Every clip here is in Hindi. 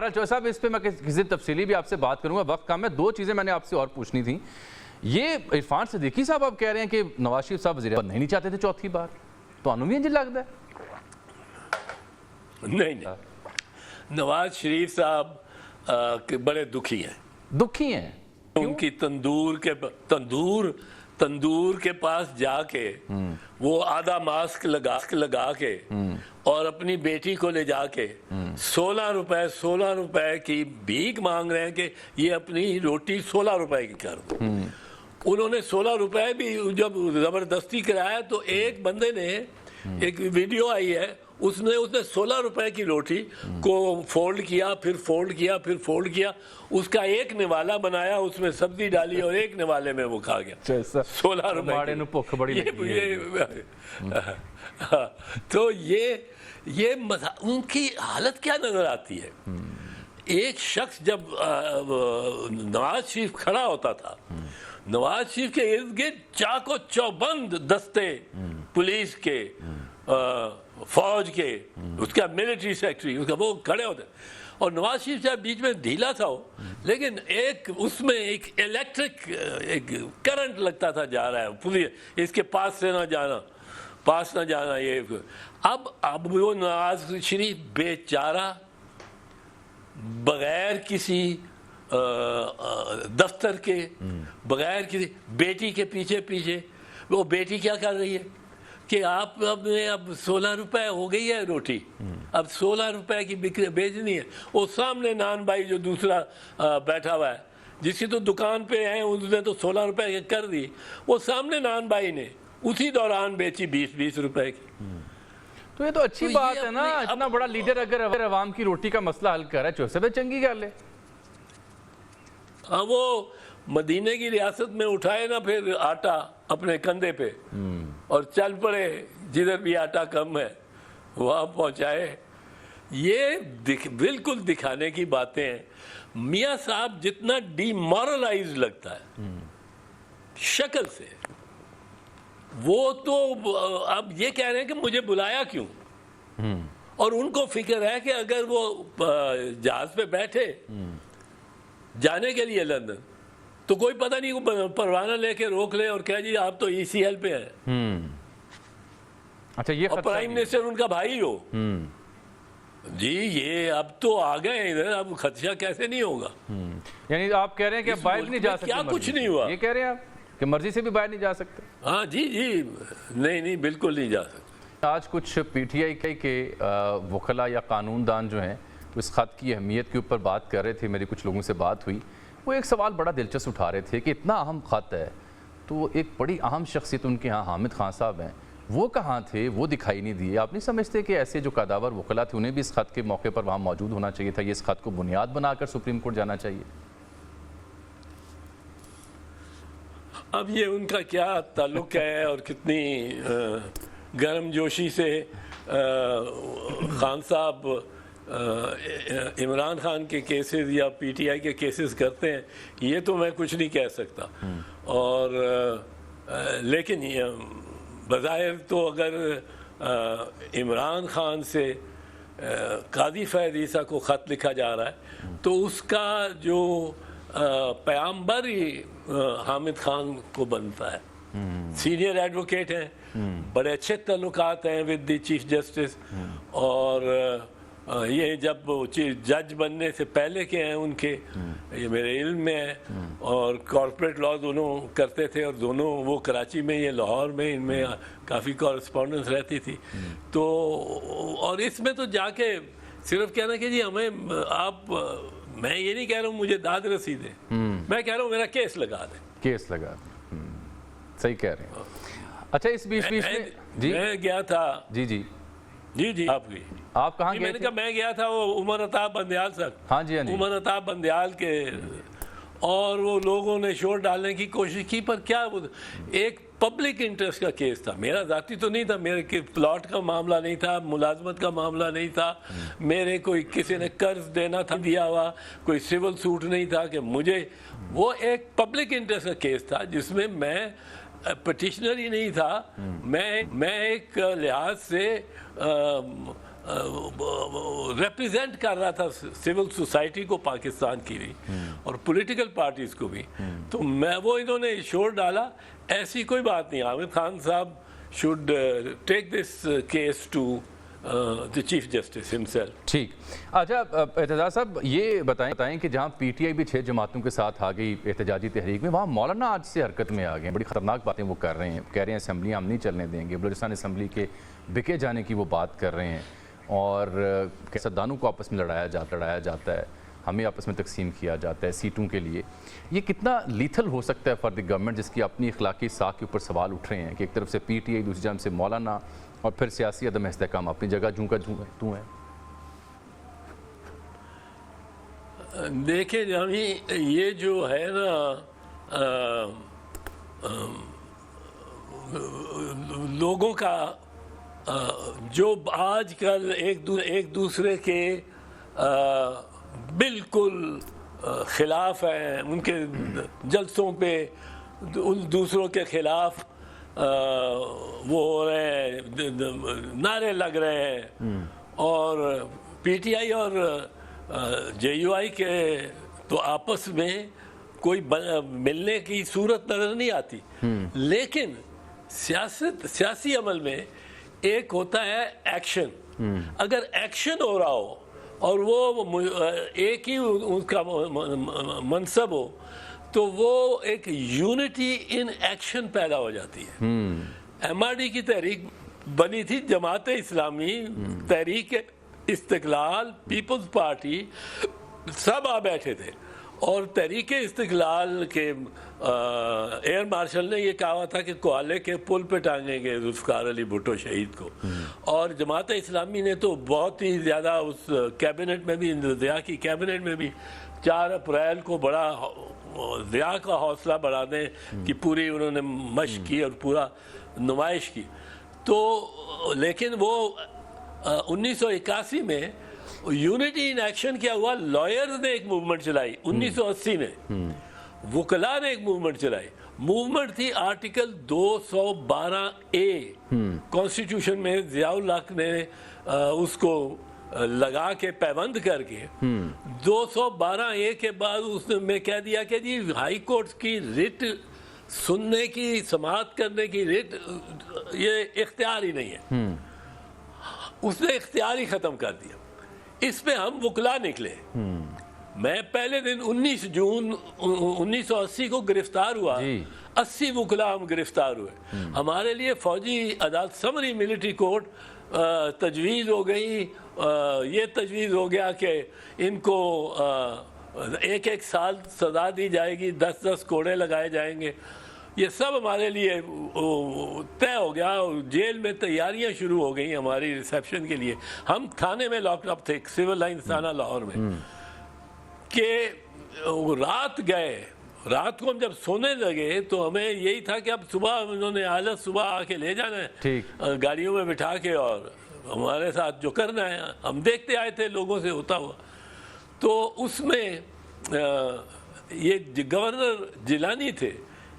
बहरहाल चौधरी साहब, इस पे मैं किसी तफसीली भी आपसे बात करूंगा, वक्त कम है। दो चीज़ें मैंने आपसे और पूछनी थी। ये इरफान सिद्दीकी साहब आप कह रहे हैं कि नवाज शरीफ साहब वज़ीर बनना ही नहीं चाहते थे चौथी बार, तो भी इंजन लगता है? नहीं, नवाज शरीफ साहब बड़े दुखी हैं। दुखी हैं? उनकी तंदूर के पास जाके वो आधा मास्क लगा के और अपनी बेटी को ले जाके 16 रुपए की भीख मांग रहे हैं कि ये अपनी रोटी 16 रुपए की कर दो। उन्होंने 16 रुपए भी जब जबरदस्ती कराया तो एक बंदे ने, एक वीडियो आई है, उसने 16 रुपए की रोटी को फोल्ड किया, फिर फोल्ड किया, फिर फोल्ड किया, उसका एक निवाला बनाया, उसमें सब्जी डाली और एक निवाले में वो खा गया 16 रुपए। भूख बड़ी तो ये उनकी हालत क्या नजर आती है। एक शख्स जब नवाज शरीफ खड़ा होता था, नवाज शरीफ के इर्द गिर्द चाको चौबंद दस्ते पुलिस के, फौज के, उसका मिलिट्री सेक्रेटरी, उसका वो खड़े होते, और नवाज शरीफ साहब बीच में ढीला था वो, लेकिन एक उसमें एक इलेक्ट्रिक एक करंट लगता था जा रहा है, पुलिस इसके पास से ना जाना ये। अब वो नवाज शरीफ बेचारा बगैर किसी दफ्तर के, बगैर किसी बेटी के पीछे वो बेटी क्या कर रही है कि अब 16 रुपए हो गई है रोटी, अब 16 रुपए की बेचनी है। वो सामने नान भाई जो दूसरा बैठा हुआ है, जिसकी तो दुकान पे है, उसने तो 16 रुपए कर दी, वो सामने नान भाई ने उसी दौरान बेची 20-20 रुपए की। तो ये तो अच्छी बात है ना, इतना बड़ा लीडर अगर अवाम की रोटी का मसला हल कर रहा है, चौसे पे चंगी गल है। हाँ, वो मदीने की रियासत में उठाए ना फिर आटा अपने कंधे पे और चल पड़े, जिधर भी आटा कम है वहां पहुंचाए। ये बिल्कुल दिखाने की बातें हैं। मियां साहब जितना डिमोरलाइज लगता है शक्ल से, वो तो अब ये कह रहे हैं कि मुझे बुलाया क्यों, और उनको फिक्र है कि अगर वो जहाज पे बैठे जाने के लिए लंदन, तो कोई पता नहीं वो परवाना लेके रोक ले और कह जी आप तो ECL पे हैं। अच्छा, ये और प्राइम मिनिस्टर उनका भाई हो जी, ये अब तो आ गए इधर, अब खदशा कैसे नहीं होगा। यानी आप कह रहे हैं कि अब बाहर नहीं जा सकते? क्या कुछ नहीं हुआ, ये कह रहे हैं आप कि मर्जी से भी बाहर नहीं जा सकते? हाँ जी, नहीं बिल्कुल नहीं जा सकते। आज कुछ PTI के वकला या कानूनदान जो हैं इस खत की अहमियत के ऊपर बात कर रहे थे। मेरी कुछ लोगों से बात हुई, वो एक सवाल बड़ा दिलचस्प उठा रहे थे कि इतना अहम खत है, तो एक बड़ी अहम शख्सियत उनके यहाँ हामिद खान साहब हैं, वो कहाँ थे, वो दिखाई नहीं दिए। आप नहीं समझते कि ऐसे जो कदावर वकला थे उन्हें भी इस खत के मौके पर वहाँ मौजूद होना चाहिए था? ये इस खत को बुनियाद बनाकर सुप्रीम कोर्ट जाना चाहिए। अब ये उनका क्या ताल्लुक है और कितनी गर्मजोशी से खान साहब इमरान खान के केसेस या PTI के केसेस करते हैं, ये तो मैं कुछ नहीं कह सकता। और लेकिन बज़ाहिर तो अगर इमरान खान से काजी फैज़ ईसा को ख़त लिखा जा रहा है, तो उसका जो पैगंबर ही हामिद खान को बनता है। सीनियर एडवोकेट हैं, बड़े अच्छे ताल्लुकात हैं विद द चीफ जस्टिस, और ये जब जज बनने से पहले के हैं उनके, ये मेरे इल्म में है। और कॉर्पोरेट लॉ दोनों करते थे, और दोनों वो कराची में, ये लाहौर में, इनमें काफ़ी कॉरेस्पॉन्डेंस रहती थी। तो और इसमें तो जाके सिर्फ कहना कि जी हमें आप, मैं ये नहीं कह रहा हूँ मुझे दाद रसीद दें, मैं कह रहा हूँ मेरा केस लगा दें। केस लगा दें, सही कह रहे हैं। अच्छा, इस बीच में जी मैं गया था। जी आप कहाँ गए मैंने थे? कहा मैं गया था वो उमर अताब बंदयाल सर। हाँ जी। उमर अताब बंदयाल के, और वो लोगों ने शोर डालने की कोशिश की, पर क्या एक पब्लिक इंटरेस्ट का केस था, मेरा जाती तो नहीं था, मेरे के प्लॉट का मामला नहीं था, मुलाजमत का मामला नहीं था, मेरे कोई किसी ने कर्ज देना था दिया हुआ, कोई सिविल सूट नहीं था कि मुझे, वो एक पब्लिक इंटरेस्ट का केस था जिसमें मैं पटिशनर ही नहीं था, मैं एक लिहाज से रिप्रेजेंट कर रहा था सिविल सोसाइटी को पाकिस्तान की भी और पॉलिटिकल पार्टीज को भी, तो वो इन्होंने श्योर डाला ऐसी कोई बात नहीं, आमिर खान साहब should take this case to the chief justice himself. ठीक। अच्छा एतजाज साहब ये बताएं कि जहां पीटीआई भी 6 जमातों के साथ आ गई एहतजाजी तहरीक में, वहां मौलाना आज से हरकत में आ गए, बड़ी ख़तरनाक बातें वो कर रहे हैं, कह रहे हैं असम्बली हम नहीं चलने देंगे, बलूचिस्तान असम्बली के बिके जाने की वो बात कर रहे हैं और सियासतदानों को आपस में लड़ाया जाता है, हमें आपस में तकसीम किया जाता है सीटों के लिए। ये कितना लीथल हो सकता है फॉर द गवर्नमेंट जिसकी अपनी अखलाकी साख के ऊपर सवाल उठ रहे हैं कि एक तरफ से पीटीआई, दूसरी जानब से मौलाना और फिर सियासी अदम इस्तेहकाम अपनी जगह जूं का तू है। देखिए जामी, ये जो है ना लोगों का जो आजकल एक दूसरे के बिल्कुल खिलाफ हैं, उनके जलसों पे उन दूसरों के खिलाफ वो हो रहे हैं, नारे लग रहे हैं और पीटीआई और जेयूआई के तो आपस में कोई मिलने की सूरत नजर नहीं आती, लेकिन सियासी अमल में एक होता है एक्शन। अगर एक्शन हो रहा हो और वो एक ही उनका मनसब हो तो वो एक यूनिटी इन एक्शन पैदा हो जाती है। एमआरडी की तहरीक बनी थी, जमात इस्लामी, तहरीक इस्तिकलाल, पीपल्स पार्टी, सब आ बैठे थे और तहरीक इस्तिकलाल के एयर मार्शल ने ये कहा था कि कोहाले के पुल पे टांगेंगे जुल्फ़िकार अली भुट्टो शहीद को, और जमात इस्लामी ने तो बहुत ही ज़्यादा उस कैबिनेट में भी, ज़िया की कैबिनेट में भी 4 अप्रैल को बड़ा ज़िया का हौसला बढ़ाने की पूरी उन्होंने मशक की और पूरा नुमाइश की। तो लेकिन वो 1981 में यूनिटी इन एक्शन क्या हुआ, लॉयर्स ने एक मूवमेंट चलाई 1980 में, वकला ने एक मूवमेंट चलाई, मूवमेंट थी आर्टिकल 212A कॉन्स्टिट्यूशन में, ज़ियाउल हक ने उसको लगा के पाबंद करके 212A के बाद उसने में कह दिया कि जी हाई कोर्ट की रिट सुनने की, समाअत करने की रिट ये इख्तियार ही नहीं है, उसने इख्तियार ही ख़त्म कर दिया। इस पे हम वकला निकले। मैं पहले दिन 19 जून 1980 को गिरफ्तार हुआ, 80 वकला हम गिरफ्तार हुए। हमारे लिए फौजी अदालत, समरी मिलिट्री कोर्ट तजवीज़ हो गई, ये तजवीज़ हो गया कि इनको 1-1 साल सज़ा दी जाएगी, 10-10 कोड़े लगाए जाएंगे, ये सब हमारे लिए तय हो गया। जेल में तैयारियां शुरू हो गई हमारी रिसेप्शन के लिए। हम थाने में लॉकअप थे, सिविल लाइन थाना लाहौर में, कि रात गए, रात को हम जब सोने लगे तो हमें यही था कि अब सुबह उन्होंने आलस सुबह आके ले जाना है गाड़ियों में बिठा के और हमारे साथ जो करना है। हम देखते आए थे लोगों से होता हुआ। तो उसमें ये गवर्नर जिलानी थे,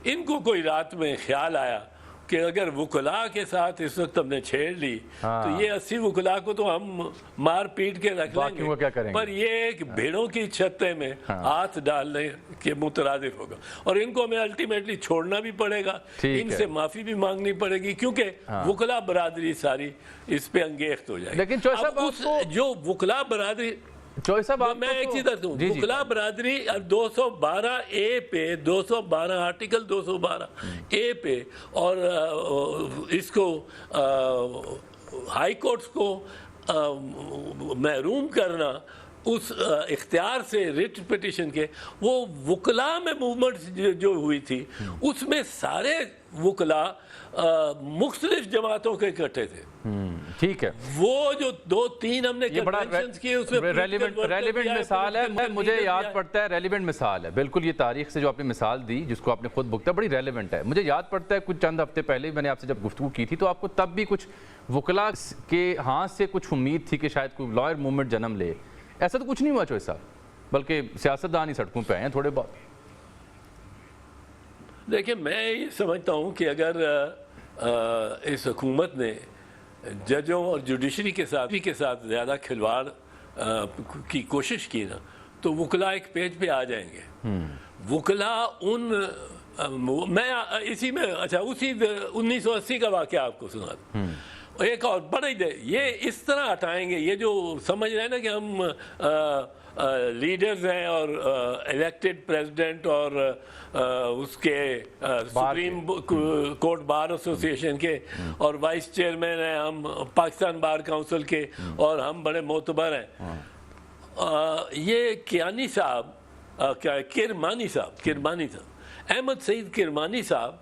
इनको कोई रात में ख्याल आया कि अगर वकला के साथ इस वक्त हमने छेड़ ली तो ये 80 वकला को तो हम मार पीट के रख लेंगे, पर ये एक भेड़ों की छत्ते में हाथ डालने के मुतरादिफ होगा और इनको हमें अल्टीमेटली छोड़ना भी पड़ेगा, इनसे माफी भी मांगनी पड़ेगी, क्योंकि वकला बरादरी सारी इस पे अंगेख्त हो जाएगी। लेकिन जो वकला बरादरी, मैं एक चीज कहता हूँ, वकला बरादरी 212A पे, 212 आर्टिकल 212A पे और इसको हाई कोर्ट्स को महरूम करना उस इख्तियार से रिट पिटिशन के, वो वकला में मूवमेंट जो हुई थी उसमें सारे वकला मुख्तलिफ जमातों के इकट्ठे थे। ठीक है, वो जो 2-3 हमने कन्वेंशंस किए उसमें रेलिवेंट मिसाल है, मुझे याद पड़ता है, रेलिवेंट मिसाल है बिल्कुल। ये तारीख से जो आपने मिसाल दी जिसको आपने खुद भुगता, बड़ी रेलिवेंट है। मुझे याद पड़ता है कुछ चंद हफ्ते पहले मैंने आपसे जब गुफ्तगू की थी तो आपको तब भी कुछ वकला के हाथ से कुछ उम्मीद थी कि शायद कोई लॉयर मूवमेंट जन्म ले। ऐसा तो कुछ नहीं हुआ चौधरी साहब, बल्कि सियासतदान ही सड़कों पे आए हैं थोड़े बहुत। देखिए, मैं ये समझता हूँ कि अगर इस हुकूमत ने जजों और जुडिशरी के साथ ज़्यादा खिलवाड़ की कोशिश की ना, तो वकला एक पेज पे आ जाएंगे। वकला उन मैं इसी में अच्छा उसी 1980 का वाक़या आपको सुना दूं। एक और बड़े ये इस तरह हटाएंगे, ये जो समझ रहे हैं ना कि हम लीडर्स हैं और इलेक्टेड प्रेसिडेंट और उसके सुप्रीम कोर्ट बार एसोसिएशन के और वाइस चेयरमैन हैं हम पाकिस्तान बार काउंसिल के, और हम बड़े मोतबर हैं। ये कियानी साहब किरमानी साहब अहमद सईद किरमानी साहब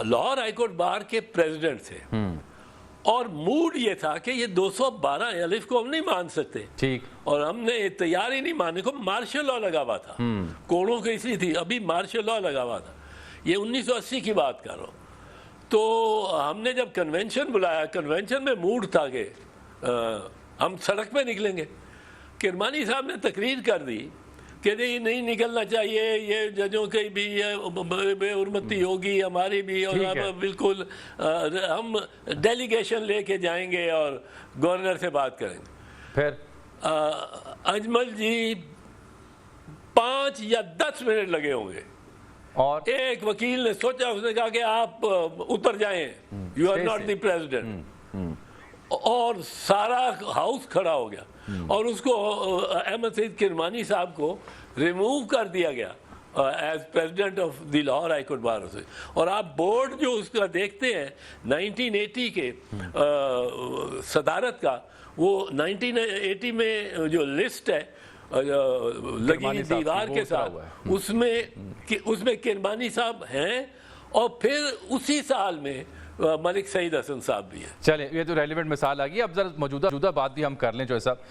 लाहौर हाईकोर्ट बार के प्रेसिडेंट थे, और मूड ये था कि ये 212 अलिफ को हम नहीं मान सकते, ठीक, और हमने तैयार ही नहीं मानने को। मार्शल लॉ लगा हुआ था, कोड़ों कैसी थी, अभी मार्शल लॉ लगा हुआ था। ये 1980 की बात कर रहा हूँ। तो हमने जब कन्वेंशन बुलाया, कन्वेंशन में मूड था कि हम सड़क पे निकलेंगे। किरमानी साहब ने तकरीर कर दी कि नहीं निकलना चाहिए, ये जजों की भी बेहुरमती होगी, हमारी भी, और हम बिल्कुल हम डेलीगेशन लेके जाएंगे और गवर्नर से बात करेंगे। फिर अजमल जी 5 या 10 मिनट लगे होंगे, और एक वकील ने सोचा, उसने कहा कि आप उतर जाएं, you are not the president, और सारा हाउस खड़ा हो गया, और उसको अहमद सईद किरमानी साहब को रिमूव कर दिया गया as president of the Lahore high court bar से। और आप बोर्ड जो उसका देखते हैं 1980 के सदारत का, वो 1980 में जो लिस्ट है लगी दीवार के साथ, उसमें किरमानी साहब हैं, और फिर उसी साल में मलिक सईद हसन साहब भी है। चलें, ये तो रेलिवेंट मिसाल आ गई। अब जरा मौजूदा बात भी हम कर लें जो है साहब।